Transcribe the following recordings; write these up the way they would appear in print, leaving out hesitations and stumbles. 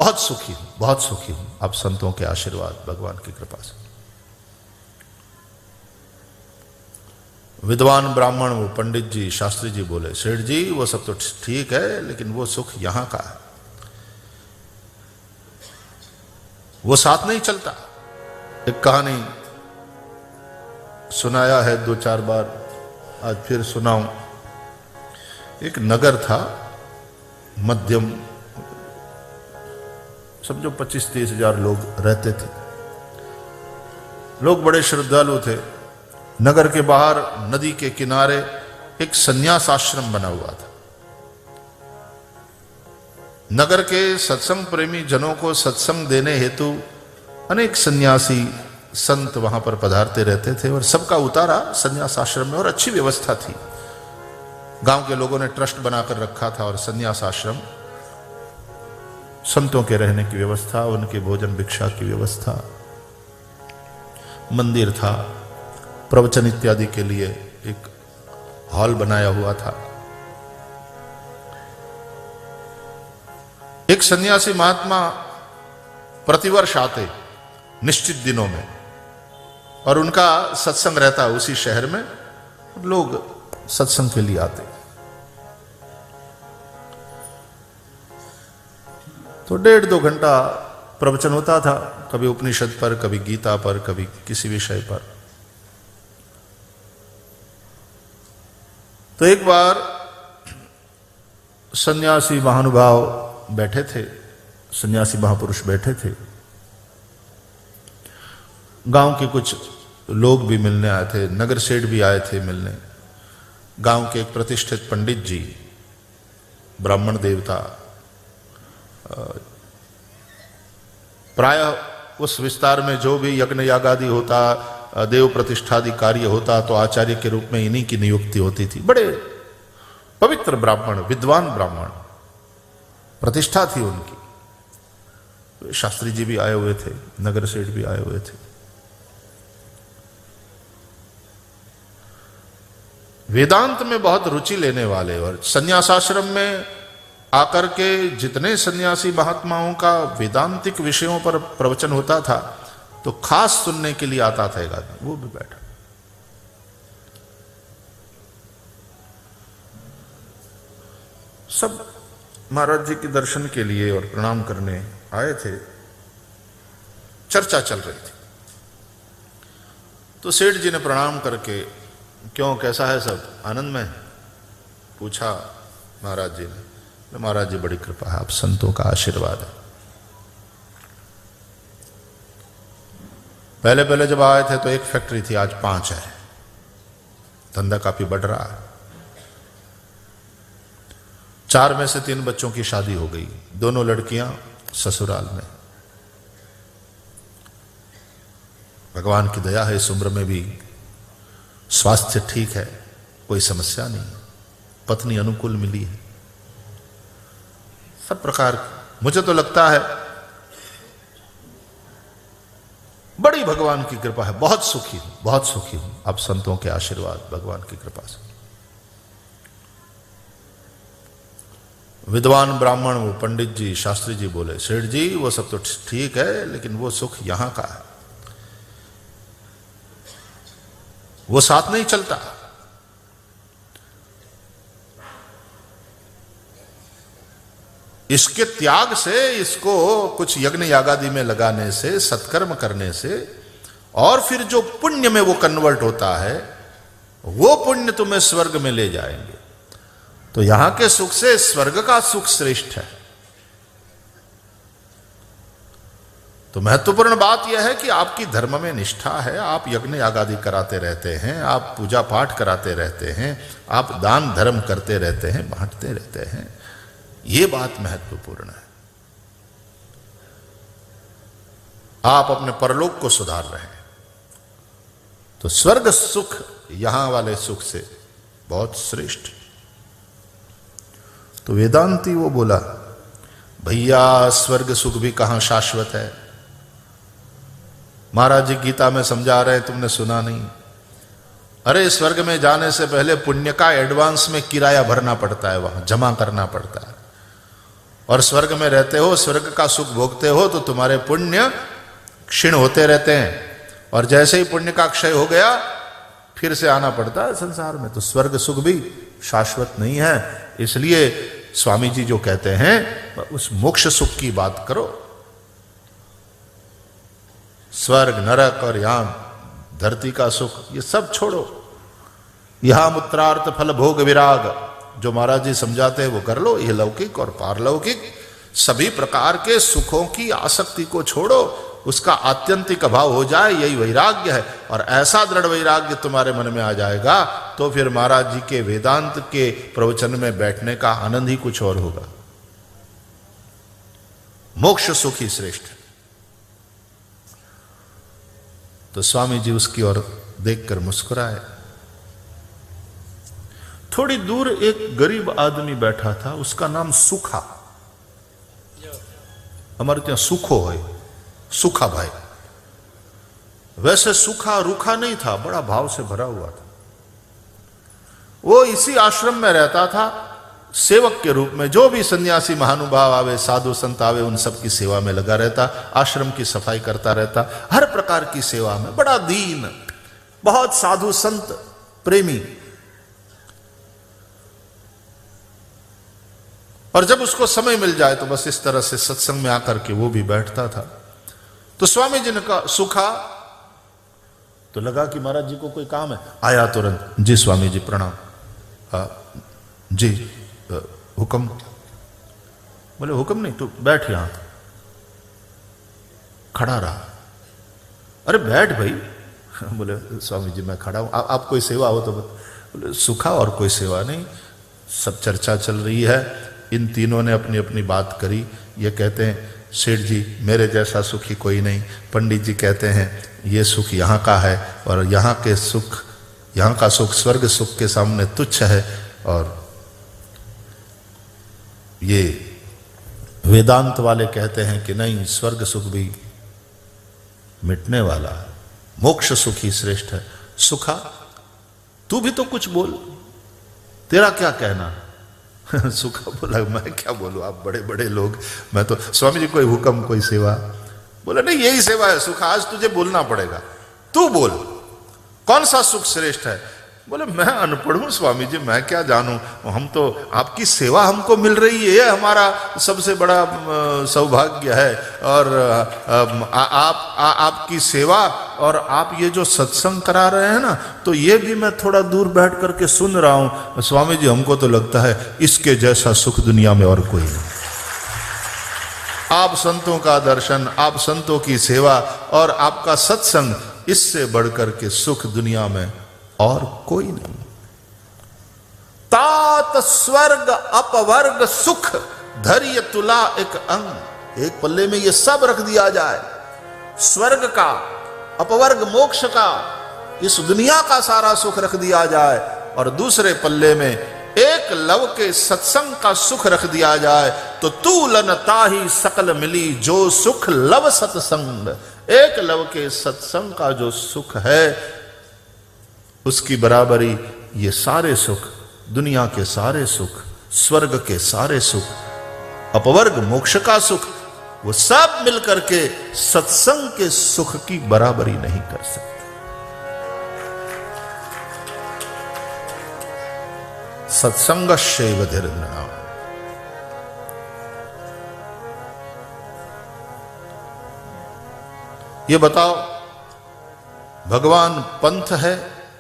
बहुत सुखी हूं, बहुत सुखी हूं आप संतों के आशीर्वाद, भगवान की कृपा से। विद्वान ब्राह्मण, वो पंडित जी, शास्त्री जी बोले, सेठ जी वो सब तो ठीक है, लेकिन वो सुख यहां का है, वो साथ नहीं चलता। एक कहानी सुनाया है 2-4 बार, आज फिर सुनाऊं। एक नगर था, मध्यम, समझो 25-30 हजार लोग रहते थे। लोग बड़े श्रद्धालु थे। नगर के बाहर नदी के किनारे एक संन्यास आश्रम बना हुआ था। नगर के सत्संग प्रेमी जनों को सत्संग देने हेतु अनेक सन्यासी संत वहां पर पधारते रहते थे और सबका उतारा संन्यास आश्रम में, और अच्छी व्यवस्था थी। गांव के लोगों ने ट्रस्ट बनाकर रखा था और संन्यास आश्रम, संतों के रहने की व्यवस्था, उनके भोजन भिक्षा की व्यवस्था, मंदिर था, प्रवचन इत्यादि के लिए एक हॉल बनाया हुआ था। एक सन्यासी महात्मा प्रतिवर्ष आते निश्चित दिनों में, और उनका सत्संग रहता उसी शहर में, लोग सत्संग के लिए आते। तो 1.5-2 घंटा प्रवचन होता था, कभी उपनिषद पर, कभी गीता पर, कभी किसी विषय पर। तो एक बार सन्यासी महानुभाव बैठे थे, सन्यासी महापुरुष बैठे थे। गांव के कुछ लोग भी मिलने आए थे, नगर सेठ भी आए थे मिलने। गांव के एक प्रतिष्ठित पंडित जी, ब्राह्मण देवता, प्रायः उस विस्तार में जो भी यज्ञ यागादि होता, देव प्रतिष्ठादि कार्य होता, तो आचार्य के रूप में इन्हीं की नियुक्ति होती थी। बड़े पवित्र ब्राह्मण, विद्वान ब्राह्मण, प्रतिष्ठा थी उनकी। शास्त्री जी भी आए हुए थे, नगर सेठ भी आए हुए थे। वेदांत में बहुत रुचि लेने वाले, और संन्यासाश्रम में आकर के जितने सन्यासी महात्माओं का वेदांतिक विषयों पर प्रवचन होता था, तो खास सुनने के लिए आता था एक आदमी, वो भी बैठा। सब महाराज जी के दर्शन के लिए और प्रणाम करने आए थे। चर्चा चल रही थी। तो सेठ जी ने प्रणाम करके, क्यों कैसा है सब, आनंद में, पूछा महाराज जी ने। महाराज जी बड़ी कृपा है, आप संतों का आशीर्वाद है। पहले पहले जब आए थे तो एक फैक्ट्री थी, आज 5 है। धंधा काफी बढ़ रहा है। 4 में से 3 बच्चों की शादी हो गई, 2 लड़कियां ससुराल में। भगवान की दया है, इस उम्र में भी स्वास्थ्य ठीक है, कोई समस्या नहीं, पत्नी अनुकूल मिली है, सब प्रकार। मुझे तो लगता है बड़ी भगवान की कृपा है, बहुत सुखी हूं, बहुत सुखी हूं आप संतों के आशीर्वाद, भगवान की कृपा से। विद्वान ब्राह्मण, वो पंडित जी, शास्त्री जी बोले, सेठ जी वो सब तो ठीक है, लेकिन वो सुख यहां का है, वो साथ नहीं चलता। इसके त्याग से, इसको कुछ यज्ञ यागादि में लगाने से, सत्कर्म करने से, और फिर जो पुण्य में वो कन्वर्ट होता है, वो पुण्य तुम्हें स्वर्ग में ले जाएंगे। तो यहां के सुख से स्वर्ग का सुख श्रेष्ठ है। तो महत्वपूर्ण बात यह है कि आपकी धर्म में निष्ठा है, आप यज्ञ यागादि कराते रहते हैं, आप पूजा पाठ कराते रहते हैं, आप दान धर्म करते रहते हैं, बांटते रहते हैं। ये बात महत्वपूर्ण है। आप अपने परलोक को सुधार रहे हैं, तो स्वर्ग सुख यहां वाले सुख से बहुत श्रेष्ठ। तो वेदांती वो बोला, भैया स्वर्ग सुख भी कहां शाश्वत है। महाराज जी गीता में समझा रहे हैं, तुमने सुना नहीं? अरे स्वर्ग में जाने से पहले पुण्य का एडवांस में किराया भरना पड़ता है, वहां जमा करना पड़ता है। और स्वर्ग में रहते हो, स्वर्ग का सुख भोगते हो, तो तुम्हारे पुण्य क्षीण होते रहते हैं, और जैसे ही पुण्य का क्षय हो गया फिर से आना पड़ता है संसार में। तो स्वर्ग सुख भी शाश्वत नहीं है। इसलिए स्वामी जी जो कहते हैं उस मोक्ष सुख की बात करो। स्वर्ग नरक और यहां धरती का सुख ये सब छोड़ो, यहां मूत्रार्थ फल भोग विराग जो महाराज जी समझाते हैं वो कर लो। ये लौकिक और पारलौकिक सभी प्रकार के सुखों की आसक्ति को छोड़ो, उसका आत्यंतिक अभाव हो जाए, यही वैराग्य है। और ऐसा दृढ़ वैराग्य तुम्हारे मन में आ जाएगा तो फिर महाराज जी के वेदांत के प्रवचन में बैठने का आनंद ही कुछ और होगा। मोक्ष सुख ही श्रेष्ठ है। तो स्वामी जी उसकी ओर देखकर मुस्कुराए। थोड़ी दूर एक गरीब आदमी बैठा था, उसका नाम सुखा। हमारे ત્યાં सुखो है, सुखा भाई। वैसे सुखा रूखा नहीं था, बड़ा भाव से भरा हुआ था। वो इसी आश्रम में रहता था सेवक के रूप में। जो भी सन्यासी महानुभाव आवे, साधु संत आवे, उन सब की सेवा में लगा रहता, आश्रम की सफाई करता रहता, हर प्रकार की सेवा में। बड़ा दीन, बहुत साधु संत प्रेमी। और जब उसको समय मिल जाए तो बस इस तरह से सत्संग में आकर के वो भी बैठता था। तो स्वामी जी ने कहा सुखा, तो लगा कि महाराज जी को कोई काम है। आया तुरंत, जी स्वामी जी प्रणाम। जी हुक्म। बोले हुक्म नहीं, तू बैठ यहां। खड़ा रहा। अरे बैठ भाई। बोले स्वामी जी मैं खड़ा हूं, आप कोई सेवा हो तो। बोले सुखा और कोई सेवा नहीं, सब चर्चा चल रही है। इन तीनों ने अपनी अपनी बात करी। ये कहते हैं सेठ जी मेरे जैसा सुखी कोई नहीं। पंडित जी कहते हैं ये सुख यहाँ का है, और यहाँ के सुख, यहाँ का सुख स्वर्ग सुख के सामने तुच्छ है। और ये वेदांत वाले कहते हैं कि नहीं, स्वर्ग सुख भी मिटने वाला है, मोक्ष सुख ही श्रेष्ठ है। सुखा तू भी तो कुछ बोल, तेरा क्या कहना है? सुखा बोला मैं क्या बोलूं, आप बड़े बड़े लोग, मैं तो स्वामी जी कोई हुक्म कोई सेवा। बोला नहीं यही सेवा है सुखा, आज तुझे बोलना पड़ेगा, तू बोल कौन सा सुख श्रेष्ठ है। बोले मैं अनपढ़ हूं स्वामी जी, मैं क्या जानूं, हम तो आपकी सेवा हमको मिल रही है, ये हमारा सबसे बड़ा सौभाग्य है। और आपकी सेवा और आप ये जो सत्संग करा रहे हैं ना, तो ये भी मैं थोड़ा दूर बैठ करके सुन रहा हूं स्वामी जी, हमको तो लगता है इसके जैसा सुख दुनिया में और कोई नहीं। आप संतों का दर्शन, आप संतों की सेवा और आपका सत्संग, इससे बढ़कर के सुख दुनिया में और कोई नहीं। तात स्वर्ग अपवर्ग सुख धैर्य तुला एक अंग। एक पल्ले में ये सब रख दिया जाए, स्वर्ग का, अपवर्ग मोक्ष का, इस दुनिया का सारा सुख रख दिया जाए, और दूसरे पल्ले में एक लव के सत्संग का सुख रख दिया जाए, तो तूलन ताही सकल मिली जो सुख लव सत्संग। एक लव के सत्संग का जो सुख है उसकी बराबरी ये सारे सुख, दुनिया के सारे सुख, स्वर्ग के सारे सुख, अपवर्ग मोक्ष का सुख, वो सब मिलकर के सत्संग के सुख की बराबरी नहीं कर सकते। सत्संग शैव धीरनाम। ये बताओ भगवान पंथ है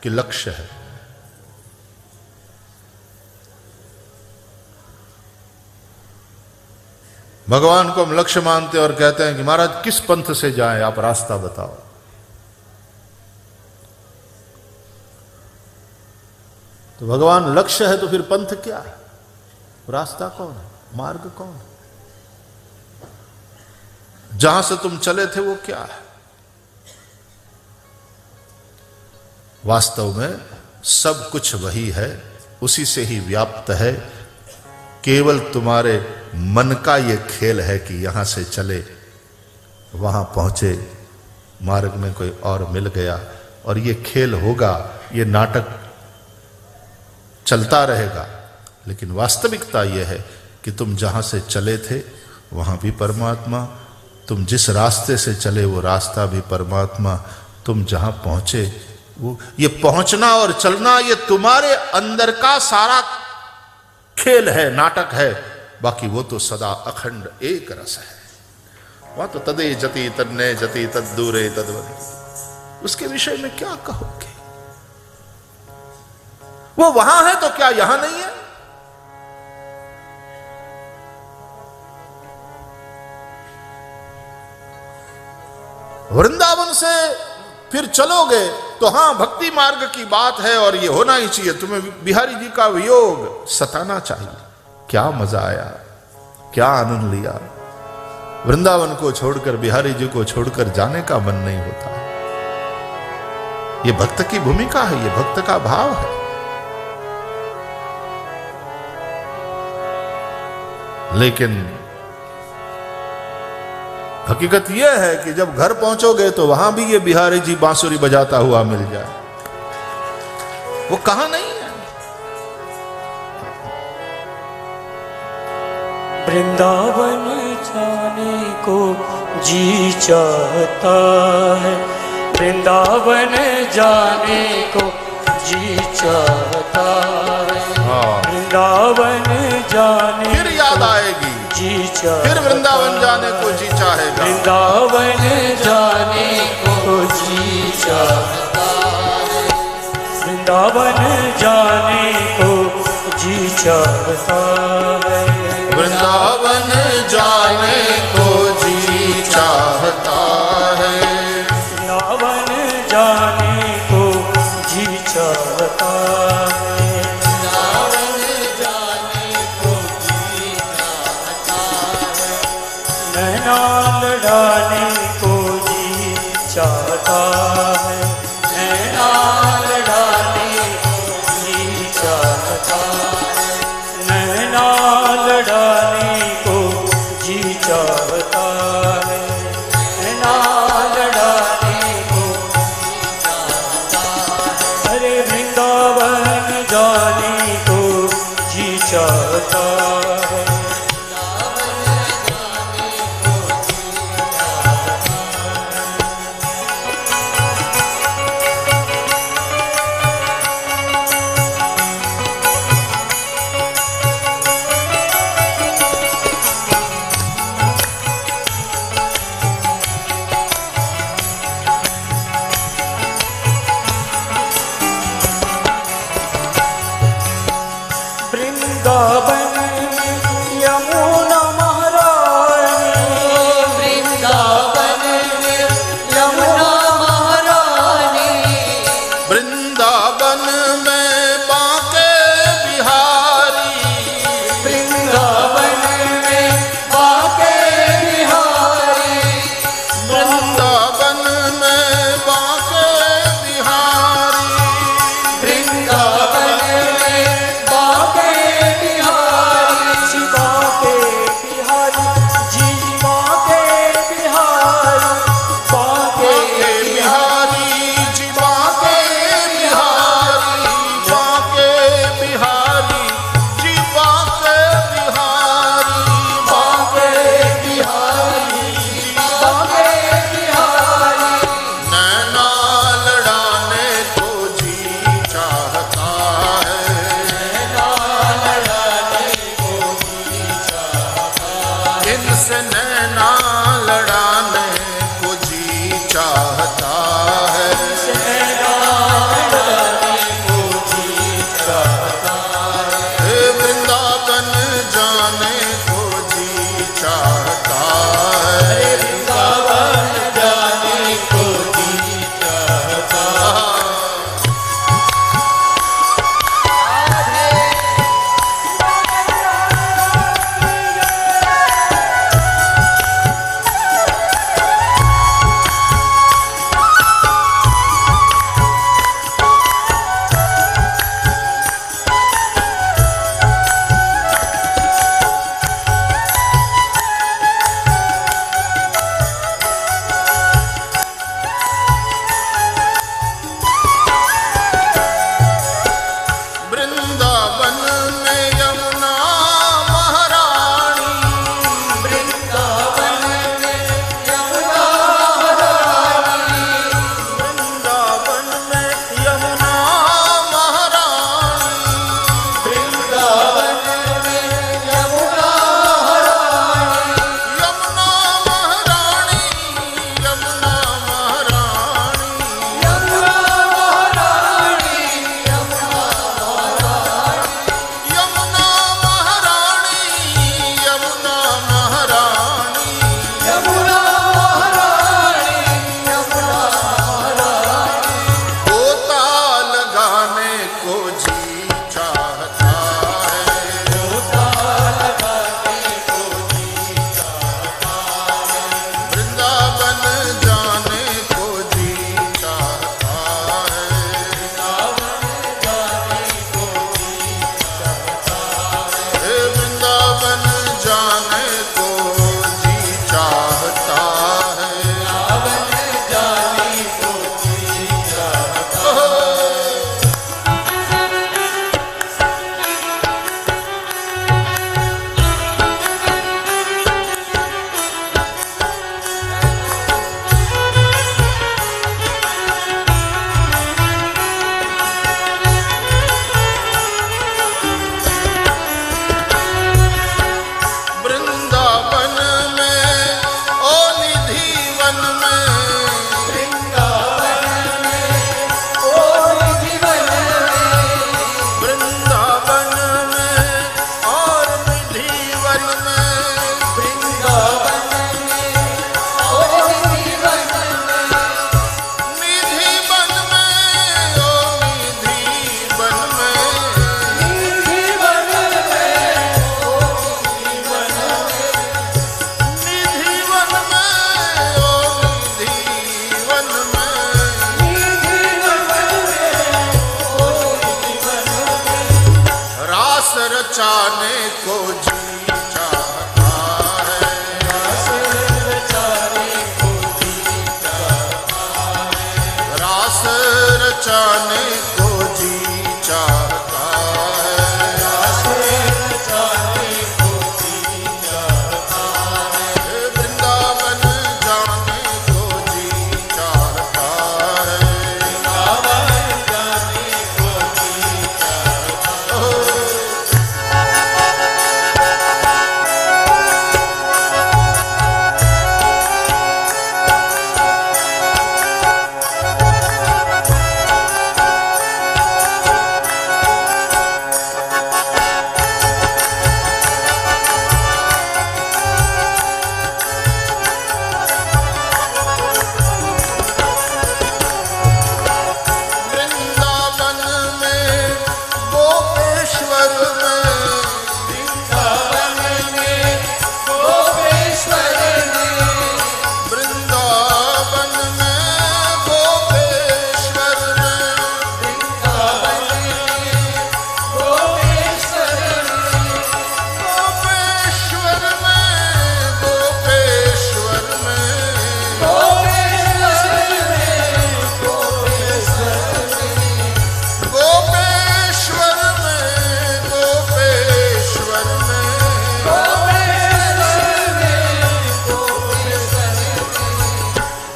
कि लक्ष्य है? भगवान को हम लक्ष्य मानते और कहते हैं कि महाराज किस पंथ से जाएं, आप रास्ता बताओ। तो भगवान लक्ष्य है तो फिर पंथ क्या है, रास्ता कौन है, मार्ग कौन है? जहां से तुम चले थे वो क्या है? वास्तव में सब कुछ वही है, उसी से ही व्याप्त है। केवल तुम्हारे मन का ये खेल है कि यहां से चले, वहां पहुंचे, मार्ग में कोई और मिल गया, और ये खेल होगा, ये नाटक चलता रहेगा। लेकिन वास्तविकता यह है कि तुम जहां से चले थे वहां भी परमात्मा, तुम जिस रास्ते से चले वो रास्ता भी परमात्मा, तुम जहां पहुंचे वो, ये पहुंचना और चलना ये तुम्हारे अंदर का सारा खेल है, नाटक है, बाकी वो तो सदा अखंड एक रस है। वहां तो तदे जति तन्ने जति तद दूरे तद्वरे, उसके विषय में क्या कहोगे? वो वहां है तो क्या यहां नहीं है? वृंदावन से फिर चलोगे तो हां भक्ति मार्ग की बात है और ये होना ही चाहिए, तुम्हें बिहारी जी का वियोग सताना चाहिए। क्या मजा आया, क्या आनंद लिया। वृंदावन को छोड़कर, बिहारी जी को छोड़कर जाने का मन नहीं होता। ये भक्त की भूमिका है, ये भक्त का भाव है। लेकिन हकीकत यह है कि जब घर पहुंचोगे तो वहां भी ये बिहारी जी बांसुरी बजाता हुआ मिल जाए, वो कहां नहीं है। वृंदावन जाने को जी चाहता है, वृंदावन जाने को जी चाहता है, वृंदावन जाने फिर याद आएगी जी चाहता, फिर वृंदावन जाने को जी चाहेगा, वृंदावन जाने को जी चाहता है, वृंदावन जाने को जी चाहता है, वृंदावन जाने को जी चाहता है, वृंदावन जाने को जी चाहता है, वृंदावन जाने को जी चाहता है, नैना लड़ाने को जी चाहता है, नैना लड़ाने को जी चाहता है, नैना लड़ाने को जी चाहता है, नैना लड़ाने को जी चाहता है, अरे वृंदावन जाने को जी चाहता है, को जी चाहता है। रास रचाने को जी चाहता है। रास रचाने को जी चाहता है। रास रचाने को जी चाहता है। वृंदावन जाने को जी चाहता है। वृंदावन जाने को जी चाहता है। वृंदावन में गोपेश्वर में वृंदावन में गोपेश्वर में वृंदावन में गोपेश्वर में वृंदावन में गोपेश्वर में गोपेश्वर में गोपेश्वर में गोपेश्वर में गोपेश्वर में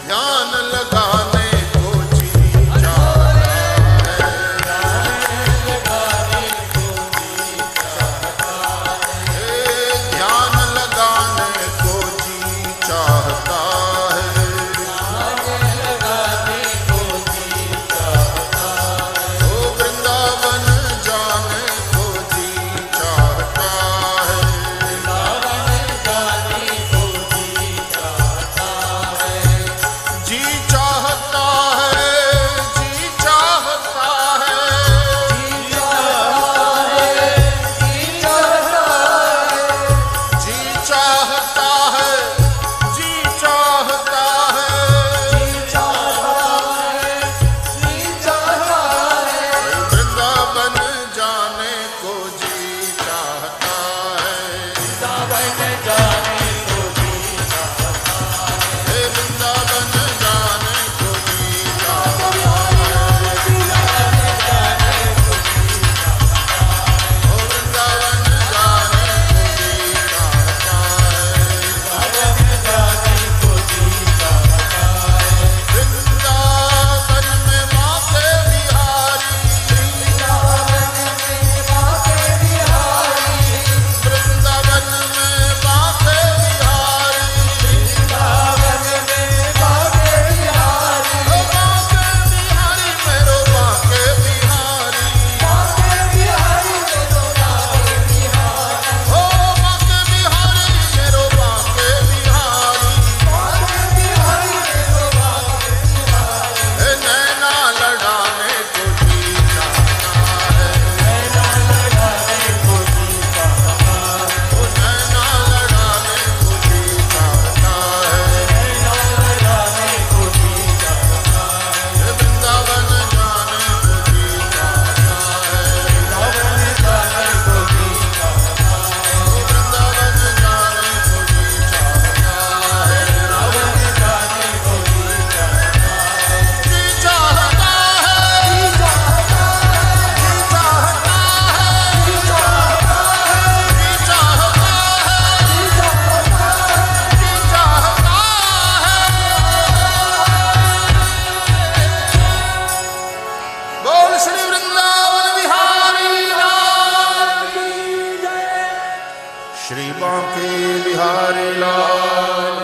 ध्यान लगाने को जी चाहता है। ध्यान लगाने को जी चाहता है। ओ वृंदावन जाने को जी चाहता है। जी चाहता है, जी चाहता है। जी चाहता है, जी चाहता है। वृंदावन जाने को जी चाहता है। हे वृंदावन जाने को जी चाहता है। ओ वृंदावन जाने को जी चाहता है। वृंदावन में माँ के बिहारी, वृंदावन में माँ के बिहारी। ओ माँ के बिहारी मेरो माँ के बिहारी। ओ माँ के बिहारी मेरो माँ के बिहारी। हे नैना लड़ाने को जी चाहता है। ओ नैना लड़ाने को जी चाहता है। हे वृंदावन जाने को जी चाहता है। ओ वृंदावन जाने को जी चाहता है। जी चाहता है, जी चाहता है, जी चाहता है। बोल श्री वृंदावन बिहारी लाल की जय। श्री बांके बिहारी लाल